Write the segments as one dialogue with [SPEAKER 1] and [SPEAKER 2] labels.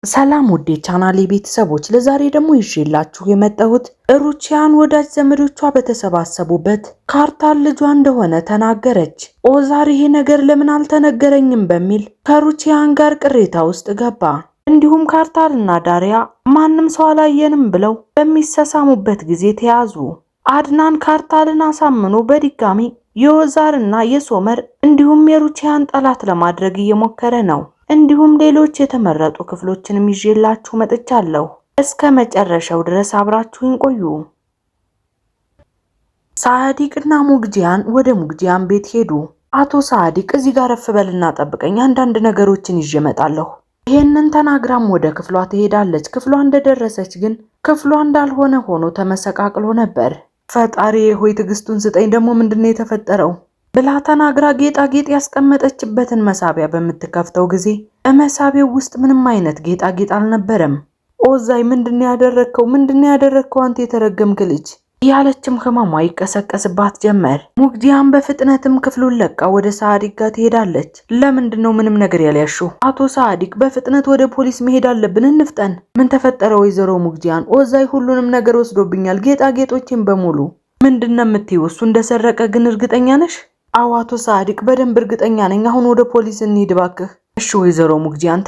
[SPEAKER 1] ሰላም ውዴ ቻናሌ ቤተሰቦች ለዛሬ ደግሞ ይዤላችሁ የመጣሁት ሩቺያን ወዳጅ ዘመዶቿ በተሰባሰቡበት ካርታል ልጇ እንደሆነ ተናገረች። ኦዛር ይሄ ነገር ለምን አልተነገረኝም በሚል ከሩቺያን ጋር ቅሬታ ውስጥ ገባ። እንዲሁም ካርታልና ዳሪያ ማንም ሰው አላየንም ብለው በሚሰሳሙበት ጊዜ ተያዙ። አድናን ካርታልን አሳምኖ በድጋሚ የኦዛርና የሶመር እንዲሁም የሩቺያን ጠላት ለማድረግ እየሞከረ ነው። እንዲሁም ሌሎች የተመረጡ ክፍሎችንም ይዤላችሁ መጥቻለሁ። እስከ መጨረሻው ድረስ አብራችሁን ቆዩ። ሳዲቅና ሙግጂያን ወደ ሙግጂያን ቤት ሄዱ። አቶ ሳዲቅ እዚህ ጋር ረፍ በልና ጠብቀኝ፣ አንዳንድ ነገሮችን ይዤ እመጣለሁ። ይሄንን ተናግራም ወደ ክፍሏ ትሄዳለች። ክፍሏ እንደደረሰች ግን ክፍሏ እንዳልሆነ ሆኖ ተመሰቃቅሎ ነበር። ፈጣሪ ሆይ ትዕግስቱን ስጠኝ፣ ደግሞ ምንድነው የተፈጠረው ብላ ተናግራ ጌጣጌጥ ያስቀመጠችበትን መሳቢያ በምትከፍተው ጊዜ መሳቢያው ውስጥ ምንም አይነት ጌጣጌጥ አልነበረም። ኦዛይ ምንድነው ያደረከው አንተ የተረገምክ ልጅ እያለችም ህመሟ ይቀሰቀስባት ጀመር። ሙግጂያን በፍጥነትም ክፍሉን ለቃ ወደ ሳዲቅ ጋር ትሄዳለች። ለምንድነው ምንም ነገር ያልያሽው? አቶ ሳዲቅ በፍጥነት ወደ ፖሊስ መሄድ አለብን፣ እንፍጠን። ምን ተፈጠረ ወይዘሮ ሙግጂያን? ኦዛይ ሁሉንም ነገር ወስዶብኛል፣ ጌጣጌጦችን በሙሉ። ምንድነው የምትይው? እሱ እንደሰረቀ ግን እርግጠኛ ነሽ? አዎ አቶ ሳዲቅ በደንብ እርግጠኛ ነኝ። አሁን ወደ ፖሊስ እንሂድ ባክህ። እሺ ወይዘሮ ሙግጂያን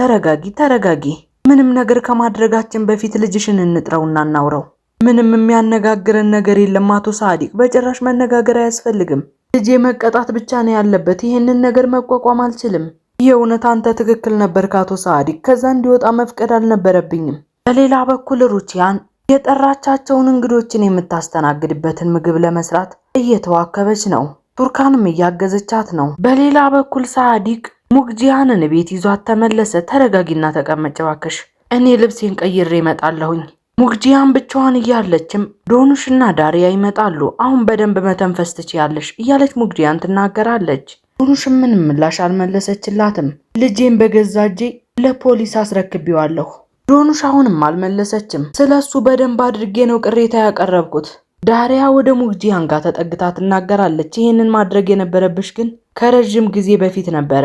[SPEAKER 1] ተረጋጊ። ምንም ነገር ከማድረጋችን በፊት ልጅሽን እንጥረውና እናውረው። ምንም የሚያነጋግረን ነገር የለም አቶ ሳዲቅ፣ በጭራሽ መነጋገር አያስፈልግም። ልጄ መቀጣት ብቻ ነው ያለበት። ይሄንን ነገር መቋቋም አልችልም። የእውነት አንተ ትክክል ነበርክ አቶ ሳዲቅ፣ ከዛ እንዲወጣ መፍቀድ አልነበረብኝም። በሌላ በኩል ሩቺያን የጠራቻቸውን እንግዶችን የምታስተናግድበትን ምግብ ለመስራት እየተዋከበች ነው። ቱርካንም እያገዘቻት ነው። በሌላ በኩል ሳዲቅ ሙግጂያንን ቤት ይዟት ተመለሰ። ተረጋጊና ተቀመጭ እባክሽ፣ እኔ ልብሴን ቀይሬ እመጣለሁኝ። ሙግጂያን ብቻዋን እያለችም ዶኑሽና ዳሪያ ይመጣሉ። አሁን በደንብ መተንፈስ ትችያለሽ እያለች ሙግጂያን ትናገራለች። ዶኑሽም ምንም ምላሽ አልመለሰችላትም። ልጄን በገዛ እጄ ለፖሊስ አስረክቤዋለሁ። ዶኑሽ አሁንም አልመለሰችም። ስለሱ በደንብ አድርጌ ነው ቅሬታ ያቀረብኩት። ዳሪያ ወደ ሙግጂያን ጋር ተጠግታ ትናገራለች። ይሄንን ማድረግ የነበረብሽ ግን ከረጅም ጊዜ በፊት ነበረ፣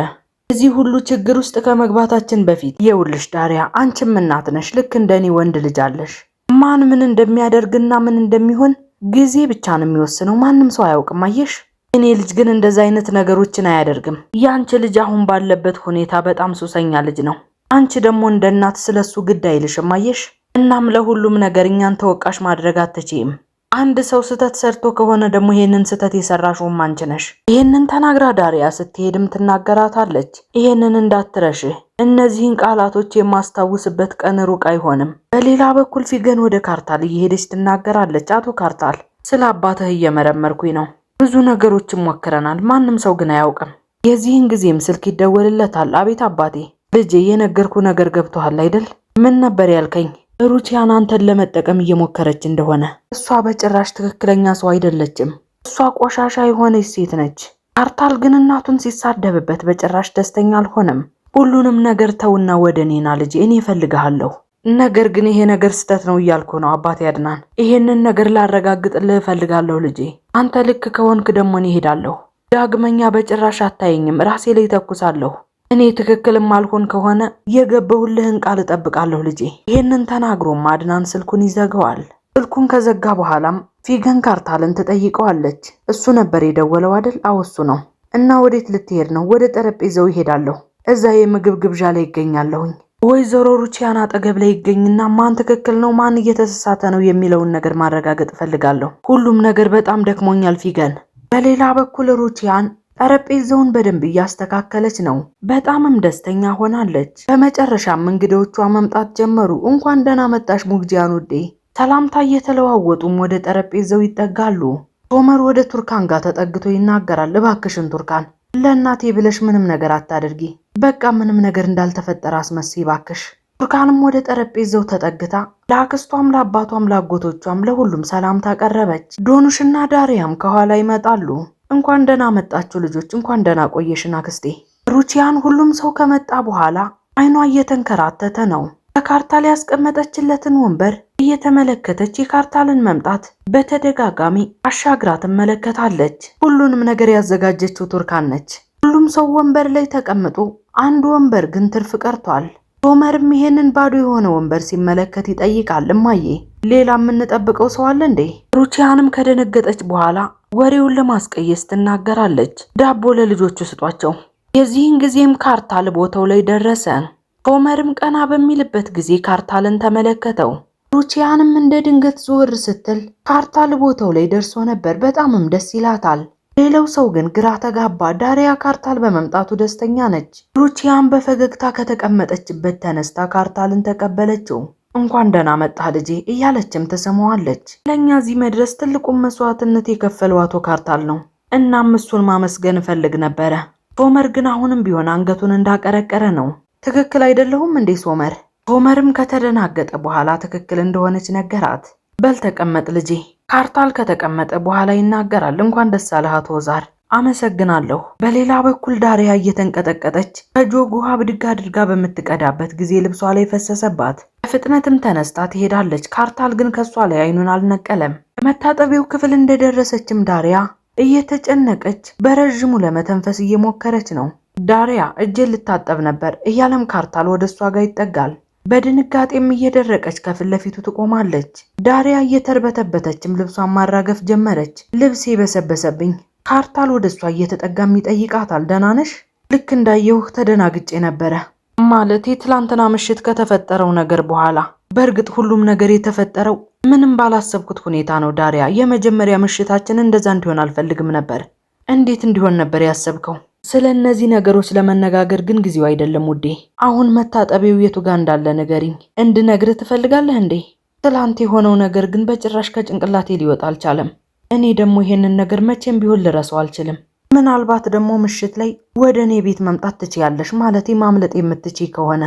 [SPEAKER 1] እዚህ ሁሉ ችግር ውስጥ ከመግባታችን በፊት። የውልሽ ዳሪያ፣ አንቺም እናት ነሽ፣ ልክ እንደኔ ወንድ ልጅ አለሽ። ማን ምን እንደሚያደርግና ምን እንደሚሆን ጊዜ ብቻ ነው የሚወስነው፣ ማንም ሰው አያውቅም። አየሽ፣ እኔ ልጅ ግን እንደዛ አይነት ነገሮችን አያደርግም። ያንቺ ልጅ አሁን ባለበት ሁኔታ በጣም ሱሰኛ ልጅ ነው። አንቺ ደግሞ እንደ እናት ስለሱ ግድ አይልሽም። አየሽ፣ እናም ለሁሉም ነገር እኛን ተወቃሽ ማድረግ አትችይም። አንድ ሰው ስተት ሰርቶ ከሆነ ደግሞ ይሄንን ስተት የሰራሽው አንቺ ነሽ። ይሄንን ተናግራ ዳሪያ ስትሄድም ትናገራታለች። ይሄንን እንዳትረሽ፣ እነዚህን ቃላቶች የማስታውስበት ቀን ሩቅ አይሆንም። በሌላ በኩል ፊገን ወደ ካርታል እየሄደች ትናገራለች። አቶ ካርታል፣ ስለ አባትህ እየመረመርኩኝ ነው። ብዙ ነገሮችን ሞክረናል፣ ማንም ሰው ግን አያውቅም። የዚህን ጊዜም ስልክ ይደወልለታል። አቤት አባቴ። ልጄ የነገርኩ ነገር ገብቶሃል አይደል? ምን ነበር ያልከኝ? ሩቺያን አንተን ለመጠቀም እየሞከረች እንደሆነ። እሷ በጭራሽ ትክክለኛ ሰው አይደለችም። እሷ ቆሻሻ የሆነች ሴት ነች። ካርታል ግን እናቱን ሲሳደብበት በጭራሽ ደስተኛ አልሆነም። ሁሉንም ነገር ተውና ወደ እኔና ልጄ፣ እኔ እፈልግሃለሁ። ነገር ግን ይሄ ነገር ስህተት ነው እያልኩ ነው አባቴ አድናን። ይሄንን ነገር ላረጋግጥልህ እፈልጋለሁ ልጄ። አንተ ልክ ከሆንክ ደግሞ እኔ እሄዳለሁ። ዳግመኛ በጭራሽ አታየኝም። ራሴ ላይ ተኩሳለሁ። እኔ ትክክልም አልሆን ከሆነ የገባሁልህን ቃል እጠብቃለሁ ልጄ። ይሄንን ተናግሮም አድናን ስልኩን ይዘጋዋል። ስልኩን ከዘጋ በኋላም ፊገን ካርታልን ትጠይቀዋለች። እሱ ነበር የደወለው አይደል? አዎ እሱ ነው። እና ወዴት ልትሄድ ነው? ወደ ጠረጴዛው ይሄዳለሁ። እዛ የምግብ ግብዣ ላይ ይገኛለሁኝ። ወይዘሮ ሩቺያን አጠገብ ላይ ይገኝና ማን ትክክል ነው ማን እየተሳሳተ ነው የሚለውን ነገር ማረጋገጥ እፈልጋለሁ። ሁሉም ነገር በጣም ደክሞኛል ፊገን። በሌላ በኩል ሩቺያን ጠረጴዛውን በደንብ እያስተካከለች ነው። በጣምም ደስተኛ ሆናለች። በመጨረሻም እንግዶቿ መምጣት ጀመሩ። እንኳን ደህና መጣሽ ሙግጂያን ውዴ። ሰላምታ እየተለዋወጡም ወደ ጠረጴዛው ይጠጋሉ። ሶመር ወደ ቱርካን ጋር ተጠግቶ ይናገራል። እባክሽን ቱርካን፣ ለእናቴ ብለሽ ምንም ነገር አታድርጊ። በቃ ምንም ነገር እንዳልተፈጠረ አስመስይ እባክሽ። ቱርካንም ወደ ጠረጴዛው ተጠግታ ለአክስቷም ለአባቷም ለአጎቶቿም ለሁሉም ሰላምታ ቀረበች። ዶኑሽና ዳሪያም ከኋላ ይመጣሉ። እንኳን ደህና መጣችሁ ልጆች፣ እንኳን ደህና ቆየሽን አክስቴ። ሩቺያን ሁሉም ሰው ከመጣ በኋላ አይኗ እየተንከራተተ ነው። በካርታል ያስቀመጠችለትን ወንበር እየተመለከተች የካርታልን መምጣት በተደጋጋሚ አሻግራ ትመለከታለች። ሁሉንም ነገር ያዘጋጀችው ቱርካን ነች። ሁሉም ሰው ወንበር ላይ ተቀምጦ አንድ ወንበር ግን ትርፍ ቀርቷል። ሶመርም ይሄንን ባዶ የሆነ ወንበር ሲመለከት ይጠይቃል፣ እማዬ ሌላ የምንጠብቀው ሰው አለ እንዴ? ሩቺያንም ከደነገጠች በኋላ ወሬውን ለማስቀየስ ትናገራለች። ዳቦ ለልጆቹ ስጧቸው። የዚህን ጊዜም ካርታል ቦታው ላይ ደረሰ። ሶመርም ቀና በሚልበት ጊዜ ካርታልን ተመለከተው። ሩቺያንም እንደ ድንገት ዞር ስትል ካርታል ቦታው ላይ ደርሶ ነበር። በጣምም ደስ ይላታል። ሌላው ሰው ግን ግራ ተጋባ። ዳሪያ ካርታል በመምጣቱ ደስተኛ ነች። ሩቺያን በፈገግታ ከተቀመጠችበት ተነስታ ካርታልን ተቀበለችው። እንኳን ደህና መጣህ ልጄ እያለችም ትስመዋለች። ለኛ እዚህ መድረስ ትልቁን መስዋዕትነት የከፈለው አቶ ካርታል ነው። እናም እሱን ማመስገን እፈልግ ነበረ። ሶመር ግን አሁንም ቢሆን አንገቱን እንዳቀረቀረ ነው። ትክክል አይደለሁም እንዴ ሶመር? ሶመርም ከተደናገጠ በኋላ ትክክል እንደሆነች ነገራት። በል ተቀመጥ ልጄ። ካርታል ከተቀመጠ በኋላ ይናገራል። እንኳን ደስ አለህ አቶ ኦዛር። አመሰግናለሁ። በሌላ በኩል ዳሪያ እየተንቀጠቀጠች ከጆግ ውሃ ብድግ አድርጋ በምትቀዳበት ጊዜ ልብሷ ላይ ፈሰሰባት። በፍጥነትም ተነስታ ትሄዳለች። ካርታል ግን ከሷ ላይ አይኑን አልነቀለም። መታጠቢያው ክፍል እንደደረሰችም ዳሪያ እየተጨነቀች በረዥሙ ለመተንፈስ እየሞከረች ነው። ዳሪያ እጄን ልታጠብ ነበር እያለም ካርታል ወደ እሷ ጋር ይጠጋል። በድንጋጤም እየደረቀች ከፊት ለፊቱ ትቆማለች። ዳሪያ እየተርበተበተችም ልብሷን ማራገፍ ጀመረች። ልብሴ በሰበሰብኝ። ካርታል ወደ እሷ እየተጠጋም ይጠይቃታል። ደህና ነሽ? ልክ እንዳየሁህ ተደናግጬ ነበረ። ማለቴ ትላንትና ምሽት ከተፈጠረው ነገር በኋላ። በእርግጥ ሁሉም ነገር የተፈጠረው ምንም ባላሰብኩት ሁኔታ ነው ዳሪያ። የመጀመሪያ ምሽታችን እንደዛ እንዲሆን አልፈልግም ነበር። እንዴት እንዲሆን ነበር ያሰብከው? ስለ እነዚህ ነገሮች ለመነጋገር ግን ጊዜው አይደለም ውዴ። አሁን መታጠቢያው የቱ ጋር እንዳለ ንገሪኝ። እንድነግርህ ትፈልጋለህ እንዴ? ትላንት የሆነው ነገር ግን በጭራሽ ከጭንቅላቴ ሊወጣ አልቻለም። እኔ ደግሞ ይሄንን ነገር መቼም ቢሆን ልረሳው አልችልም። ምናልባት ደግሞ ምሽት ላይ ወደ እኔ ቤት መምጣት ትችያለሽ፣ ማለቴ ማምለጥ የምትችይ ከሆነ።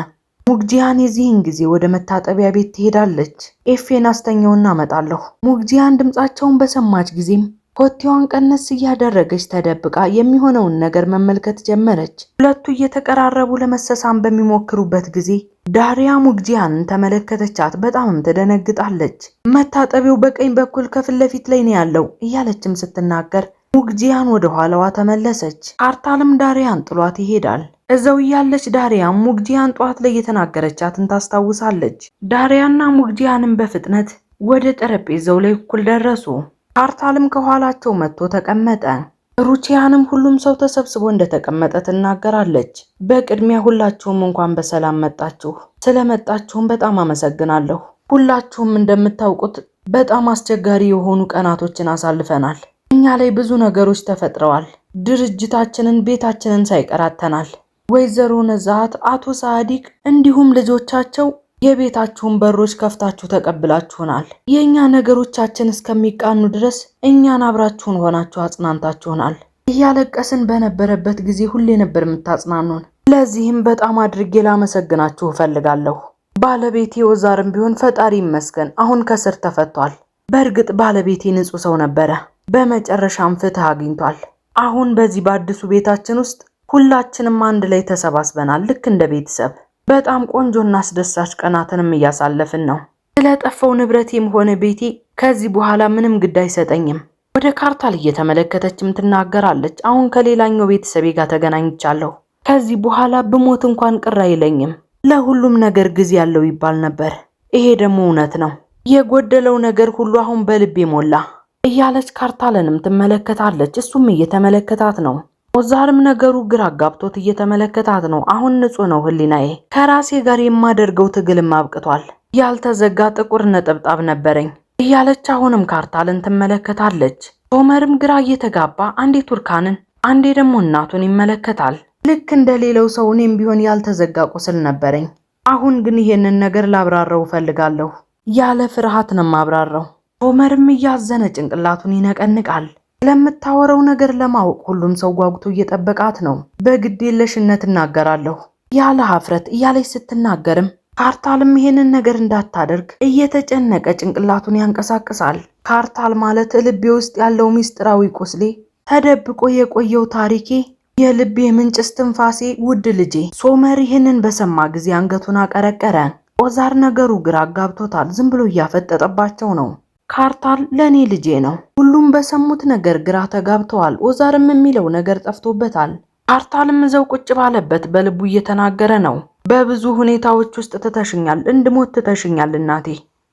[SPEAKER 1] ሙግጂያን የዚህን ጊዜ ወደ መታጠቢያ ቤት ትሄዳለች። ኤፌን አስተኛውና እመጣለሁ። ሙግጂያን ድምጻቸውን በሰማች ጊዜም ኮቴዋን ቀነስ እያደረገች ተደብቃ የሚሆነውን ነገር መመልከት ጀመረች። ሁለቱ እየተቀራረቡ ለመሰሳም በሚሞክሩበት ጊዜ ዳሪያ ሙግጂያንን ተመለከተቻት። በጣምም ትደነግጣለች። መታጠቢያው በቀኝ በኩል ከፊት ለፊት ላይ ነው ያለው እያለችም ስትናገር ሙግጂያን ወደ ኋላዋ ተመለሰች። ካርታልም ዳሪያን ጥሏት ይሄዳል። እዛው እያለች ዳሪያን ሙግጂያን ጧት ላይ የተናገረቻትን ታስታውሳለች። ዳሪያና ሙግጂያንም በፍጥነት ወደ ጠረጴዛው ላይ እኩል ደረሱ። ካርታልም ከኋላቸው መጥቶ ተቀመጠ። ሩቺያንም ሁሉም ሰው ተሰብስቦ እንደተቀመጠ ትናገራለች። በቅድሚያ ሁላችሁም እንኳን በሰላም መጣችሁ። ስለመጣችሁም በጣም አመሰግናለሁ። ሁላችሁም እንደምታውቁት በጣም አስቸጋሪ የሆኑ ቀናቶችን አሳልፈናል። እኛ ላይ ብዙ ነገሮች ተፈጥረዋል። ድርጅታችንን፣ ቤታችንን ሳይቀራተናል። ወይዘሮ ነዛት፣ አቶ ሳዲቅ እንዲሁም ልጆቻቸው የቤታችሁን በሮች ከፍታችሁ ተቀብላችሁናል። የኛ ነገሮቻችን እስከሚቃኑ ድረስ እኛን አብራችሁን ሆናችሁ አጽናንታችሁናል። እያለቀስን በነበረበት ጊዜ ሁሌ ነበር የምታጽናኑን። ለዚህም በጣም አድርጌ ላመሰግናችሁ እፈልጋለሁ። ባለቤቴ ኦዛርም ቢሆን ፈጣሪ ይመስገን አሁን ከስር ተፈቷል። በእርግጥ ባለቤቴ ንጹህ ሰው ነበረ። በመጨረሻም ፍትህ አግኝቷል። አሁን በዚህ በአዲሱ ቤታችን ውስጥ ሁላችንም አንድ ላይ ተሰባስበናል፣ ልክ እንደ ቤተሰብ። በጣም ቆንጆና አስደሳች ቀናትንም እያሳለፍን ነው። ስለጠፋው ንብረቴም ሆነ ቤቴ ከዚህ በኋላ ምንም ግድ አይሰጠኝም። ወደ ካርታል እየተመለከተችም ትናገራለች። አሁን ከሌላኛው ቤተሰቤ ጋር ተገናኝቻለሁ። ከዚህ በኋላ ብሞት እንኳን ቅር አይለኝም። ለሁሉም ነገር ጊዜ ያለው ይባል ነበር። ይሄ ደግሞ እውነት ነው። የጎደለው ነገር ሁሉ አሁን በልቤ ሞላ እያለች ካርታልንም ትመለከታለች። እሱም እየተመለከታት ነው። ኦዛርም ነገሩ ግራ አጋብቶት እየተመለከታት ነው። አሁን ንጹህ ነው ህሊናዬ። ከራሴ ጋር የማደርገው ትግልም አብቅቷል። ያልተዘጋ ጥቁር ነጠብጣብ ነበረኝ እያለች አሁንም ካርታልን ትመለከታለች። ሶመርም ግራ እየተጋባ አንዴ ቱርካንን አንዴ ደግሞ እናቱን ይመለከታል። ልክ እንደሌላው ሰው እኔም ቢሆን ያልተዘጋ ቁስል ነበረኝ። አሁን ግን ይሄንን ነገር ላብራራው ፈልጋለሁ። ያለ ፍርሃት ነው ማብራራው። ሶመርም እያዘነ ጭንቅላቱን ይነቀንቃል። ለምታወራው ነገር ለማወቅ ሁሉም ሰው ጓጉቶ እየጠበቃት ነው። በግድ የለሽነት እናገራለሁ ያለ ሀፍረት እያለች ስትናገርም ካርታልም ይሄንን ነገር እንዳታደርግ እየተጨነቀ ጭንቅላቱን ያንቀሳቅሳል። ካርታል ማለት ልቤ ውስጥ ያለው ሚስጥራዊ ቁስሌ፣ ተደብቆ የቆየው ታሪኬ፣ የልቤ ምንጭ እስትንፋሴ፣ ውድ ልጄ። ሶመር ይህንን በሰማ ጊዜ አንገቱን አቀረቀረ። ኦዛር ነገሩ ግራ አጋብቶታል። ዝም ብሎ እያፈጠጠባቸው ነው። ካርታል ለኔ ልጄ ነው። ሁሉም በሰሙት ነገር ግራ ተጋብተዋል። ኦዛርም የሚለው ነገር ጠፍቶበታል። ካርታልም እዛው ቁጭ ባለበት በልቡ እየተናገረ ነው። በብዙ ሁኔታዎች ውስጥ ትተሽኛል፣ እንድሞት ትተሽኛል እናቴ።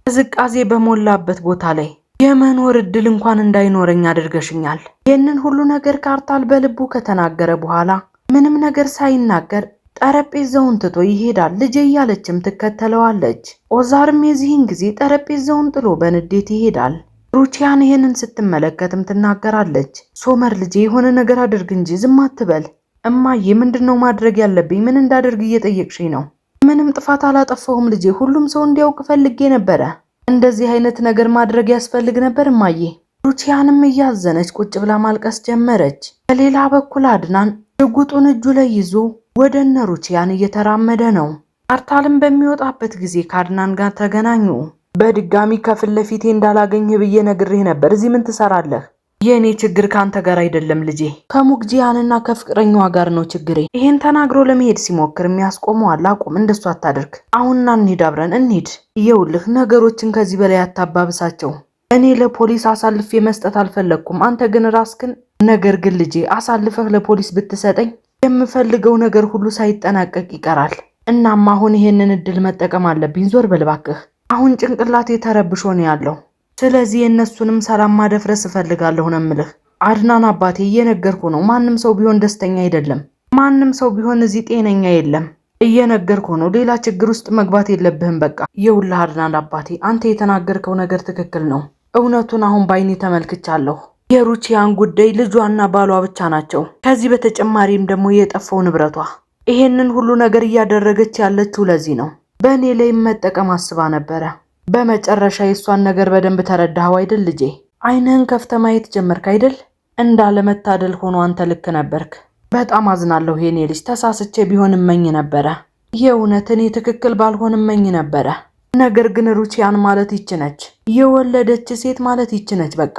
[SPEAKER 1] ቅዝቃዜ በሞላበት ቦታ ላይ የመኖር እድል እንኳን እንዳይኖረኝ አድርገሽኛል። ይህንን ሁሉ ነገር ካርታል በልቡ ከተናገረ በኋላ ምንም ነገር ሳይናገር ጠረጴዛውን ትቶ ይሄዳል። ልጄ እያለችም ትከተለዋለች። ኦዛርም የዚህን ጊዜ ጠረጴዛውን ጥሎ በንዴት ይሄዳል። ሩቺያን ይሄንን ስትመለከትም ትናገራለች። ሶመር ልጄ የሆነ ነገር አድርግ እንጂ ዝም አትበል። እማዬ ምንድነው ማድረግ ያለብኝ? ምን እንዳደርግ እየጠየቅሽኝ ነው? ምንም ጥፋት አላጠፋሁም ልጄ፣ ሁሉም ሰው እንዲያውቅ ፈልጌ ነበረ። እንደዚህ አይነት ነገር ማድረግ ያስፈልግ ነበር እማዬ። ሩቺያንም እያዘነች ቁጭ ብላ ማልቀስ ጀመረች። በሌላ በኩል አድናን ሽጉጡን እጁ ላይ ይዞ ወደ እነ ሩቺያን እየተራመደ ነው። ካርታልም በሚወጣበት ጊዜ ከአድናን ጋር ተገናኙ። በድጋሚ ከፊት ለፊቴ እንዳላገኝህ ብዬ ነግሬህ ነበር። እዚህ ምን ትሰራለህ? የእኔ ችግር ካንተ ጋር አይደለም ልጄ፣ ከሙግጂያንና ከፍቅረኛዋ ጋር ነው ችግሬ። ይሄን ተናግሮ ለመሄድ ሲሞክር የሚያስቆመው አለ። አቁም፣ እንደሱ አታድርግ። አሁንና እንሂድ፣ አብረን እንሂድ። ይኸውልህ ነገሮችን ከዚህ በላይ አታባብሳቸው። እኔ ለፖሊስ አሳልፌ መስጠት አልፈለግኩም፣ አንተ ግን ራስክን። ነገር ግን ልጄ አሳልፈህ ለፖሊስ ብትሰጠኝ የምፈልገው ነገር ሁሉ ሳይጠናቀቅ ይቀራል። እናም አሁን ይሄንን እድል መጠቀም አለብኝ። ዞር በል እባክህ። አሁን ጭንቅላቴ ተረብሾ ነው ያለው። ስለዚህ የእነሱንም ሰላም ማደፍረስ እፈልጋለሁ ነው የምልህ። አድናን አባቴ እየነገርኩ ነው። ማንም ሰው ቢሆን ደስተኛ አይደለም። ማንም ሰው ቢሆን እዚህ ጤነኛ የለም። እየነገርኩ ነው። ሌላ ችግር ውስጥ መግባት የለብህም። በቃ ይኸውልህ አድናን አባቴ፣ አንተ የተናገርከው ነገር ትክክል ነው። እውነቱን አሁን ባይኔ ተመልክቻለሁ። የሩቺያን ጉዳይ ልጇና ባሏ ብቻ ናቸው። ከዚህ በተጨማሪም ደግሞ የጠፋው ንብረቷ። ይሄንን ሁሉ ነገር እያደረገች ያለችው ለዚህ ነው። በእኔ ላይ መጠቀም አስባ ነበረ። በመጨረሻ የሷን ነገር በደንብ ተረዳኸው አይደል ልጄ? አይንህን ከፍተህ ማየት ጀመርክ አይደል? እንዳለመታደል ሆኖ አንተ ልክ ነበርክ። በጣም አዝናለሁ የኔ ልጅ። ተሳስቼ ቢሆን እመኝ ነበረ። የእውነት እኔ ትክክል ባልሆን እመኝ ነበረ። ነገር ግን ሩቺያን ማለት ይች ነች። የወለደች ሴት ማለት ይች ነች። በቃ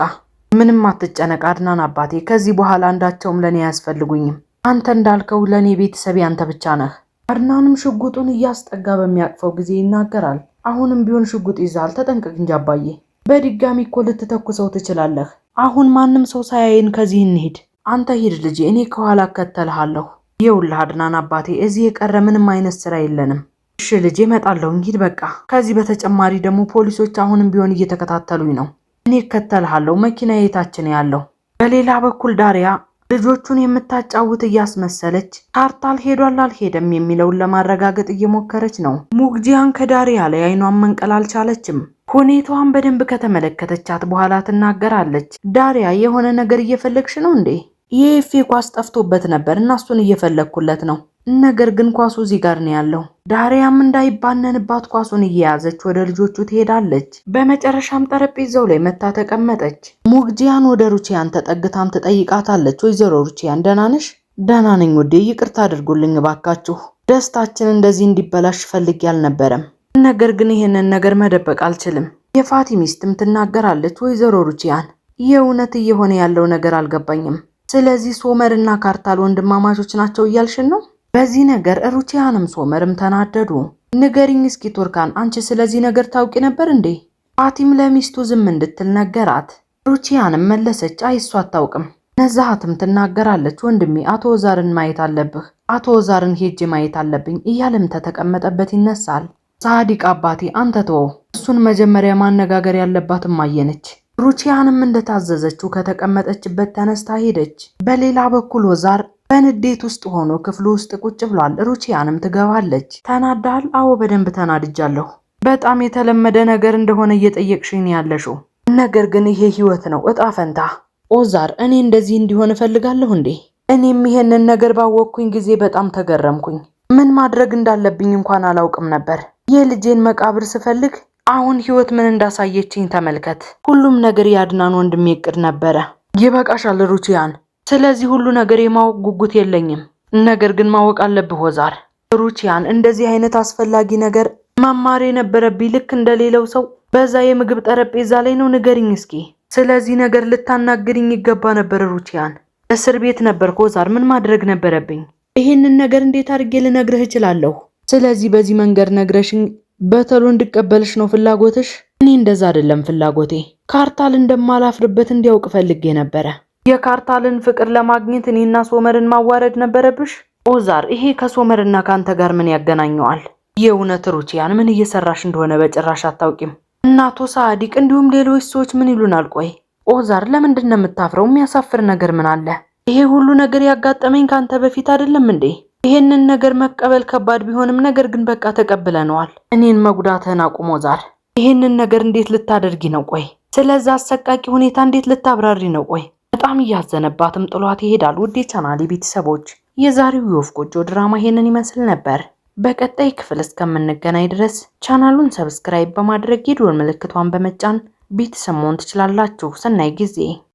[SPEAKER 1] ምንም አትጨነቅ አድናን አባቴ። ከዚህ በኋላ አንዳቸውም ለኔ አያስፈልጉኝም። አንተ እንዳልከው ለኔ ቤተሰብ አንተ ብቻ ነህ። አድናንም ሽጉጡን እያስጠጋ በሚያቅፈው ጊዜ ይናገራል። አሁንም ቢሆን ሽጉጥ ይዛል፣ ተጠንቀቅ እንጂ አባዬ። በድጋሚ እኮ ልትተኩሰው ትችላለህ። አሁን ማንም ሰው ሳያይን ከዚህ እንሂድ። አንተ ሂድ ልጄ፣ እኔ ከኋላ እከተልሃለሁ። ይኸውልህ አድናን አባቴ፣ እዚህ የቀረ ምንም አይነት ስራ የለንም። እሺ ልጄ እመጣለሁ፣ ሂድ በቃ። ከዚህ በተጨማሪ ደግሞ ፖሊሶች አሁንም ቢሆን እየተከታተሉኝ ነው። እኔ እከተልሃለሁ። መኪና የታችን ያለው? በሌላ በኩል ዳሪያ ልጆቹን የምታጫውት እያስመሰለች ካርታል ሄዷል አልሄደም የሚለውን ለማረጋገጥ እየሞከረች ነው። ሙግጂያን ከዳሪያ ላይ አይኗን መንቀል አልቻለችም። ሁኔታዋን በደንብ ከተመለከተቻት በኋላ ትናገራለች። ዳሪያ የሆነ ነገር እየፈለግሽ ነው እንዴ? የኤፌ ኳስ ጠፍቶበት ነበር እና እሱን እየፈለግኩለት ነው። ነገር ግን ኳሱ እዚህ ጋር ነው ያለው። ዳሪያም እንዳይባነንባት ኳሱን እየያዘች ወደ ልጆቹ ትሄዳለች። በመጨረሻም ጠረጴዛው ላይ መታ ተቀመጠች። ሙግጂያን ወደ ሩቺያን ተጠግታም ትጠይቃታለች። ወይዘሮ ሩቺያን ደህና ነሽ? ደህና ነኝ ውዴ፣ ይቅርታ አድርጉልኝ እባካችሁ። ደስታችን እንደዚህ እንዲበላሽ ፈልጌ አልነበረም። ነገር ግን ይሄንን ነገር መደበቅ አልችልም። የፋቲ ሚስትም ትናገራለች። ወይዘሮ ሩቺያን የእውነት እየሆነ ያለው ነገር አልገባኝም። ስለዚህ ሶመርና ካርታል ወንድማማቾች ናቸው እያልሽን ነው? በዚህ ነገር ሩቺያንም ሶመርም ተናደዱ። ንገሪኝ እስኪ ቱርካን፣ አንቺ ስለዚህ ነገር ታውቂ ነበር እንዴ? ፋቲም ለሚስቱ ዝም እንድትል ነገራት። ሩቺያንም መለሰች፣ አይ እሷ አታውቅም። ነዛሃትም ትናገራለች። ወንድሜ አቶ ኦዛርን ማየት አለብህ፣ አቶ ኦዛርን ሄጄ ማየት አለብኝ እያለም ተቀመጠበት ይነሳል። ሳዲቅ አባቴ አንተ ተወው፣ እሱን መጀመሪያ ማነጋገር ያለባት እማዬ ነች። ሩቺያንም እንደታዘዘችው ከተቀመጠችበት ተነስታ ሄደች። በሌላ በኩል ኦዛር በንዴት ውስጥ ሆኖ ክፍሉ ውስጥ ቁጭ ብሏል። ሩቺያንም ትገባለች። ተናዳል? አዎ በደንብ ተናድጃለሁ። በጣም የተለመደ ነገር እንደሆነ እየጠየቅሽኝ ያለሽው ነገር ግን ይሄ ህይወት ነው፣ እጣ ፈንታ። ኦዛር እኔ እንደዚህ እንዲሆን እፈልጋለሁ እንዴ? እኔም ይሄንን ነገር ባወቅኩኝ ጊዜ በጣም ተገረምኩኝ። ምን ማድረግ እንዳለብኝ እንኳን አላውቅም ነበር። የልጄን መቃብር ስፈልግ አሁን ህይወት ምን እንዳሳየችኝ ተመልከት። ሁሉም ነገር የአድናን ወንድሜ እቅድ ነበረ። ይበቃሻል ሩቺያን። ስለዚህ ሁሉ ነገር የማወቅ ጉጉት የለኝም። ነገር ግን ማወቅ አለብህ ኦዛር። ሩቺያን እንደዚህ አይነት አስፈላጊ ነገር መማር የነበረብኝ ልክ እንደሌለው ሰው በዛ የምግብ ጠረጴዛ ላይ ነው። ንገሪኝ እስኪ። ስለዚህ ነገር ልታናግሪኝ ይገባ ነበር ሩቺያን። እስር ቤት ነበርኩ ኦዛር። ምን ማድረግ ነበረብኝ? ይሄንን ነገር እንዴት አድርጌ ልነግርህ እችላለሁ? ስለዚህ በዚህ መንገድ ነግረሽኝ በተሎ እንድቀበልሽ ነው ፍላጎትሽ? እኔ እንደዛ አይደለም ፍላጎቴ። ካርታል እንደማላፍርበት እንዲያውቅ ፈልጌ ነበረ። የካርታልን ፍቅር ለማግኘት እኔና ሶመርን ማዋረድ ነበረብሽ? ኦዛር ይሄ ከሶመርና ካንተ ጋር ምን ያገናኘዋል? የእውነት ሩቺያን ምን እየሰራሽ እንደሆነ በጭራሽ አታውቂም። እና አቶ ሳዲቅ እንዲሁም ሌሎች ሰዎች ምን ይሉናል? ቆይ ኦዛር ለምንድን ነው የምታፍረው? የሚያሳፍር ነገር ምን አለ? ይሄ ሁሉ ነገር ያጋጠመኝ ካንተ በፊት አይደለም እንዴ? ይሄንን ነገር መቀበል ከባድ ቢሆንም ነገር ግን በቃ ተቀብለነዋል። እኔን መጉዳትህን አቁም ኦዛር። ይሄንን ነገር እንዴት ልታደርጊ ነው? ቆይ ስለዛ አሰቃቂ ሁኔታ እንዴት ልታብራሪ ነው? ቆይ በጣም እያዘነባትም ጥሏት ይሄዳል። ውድ የቻናሌ ቤተሰቦች የዛሬው የወፍ ጎጆ ድራማ ይሄንን ይመስል ነበር። በቀጣይ ክፍል እስከምንገናኝ ድረስ ቻናሉን ሰብስክራይብ በማድረግ የደወል ምልክቷን በመጫን ቤተሰብ መሆን ትችላላችሁ። ሰናይ ጊዜ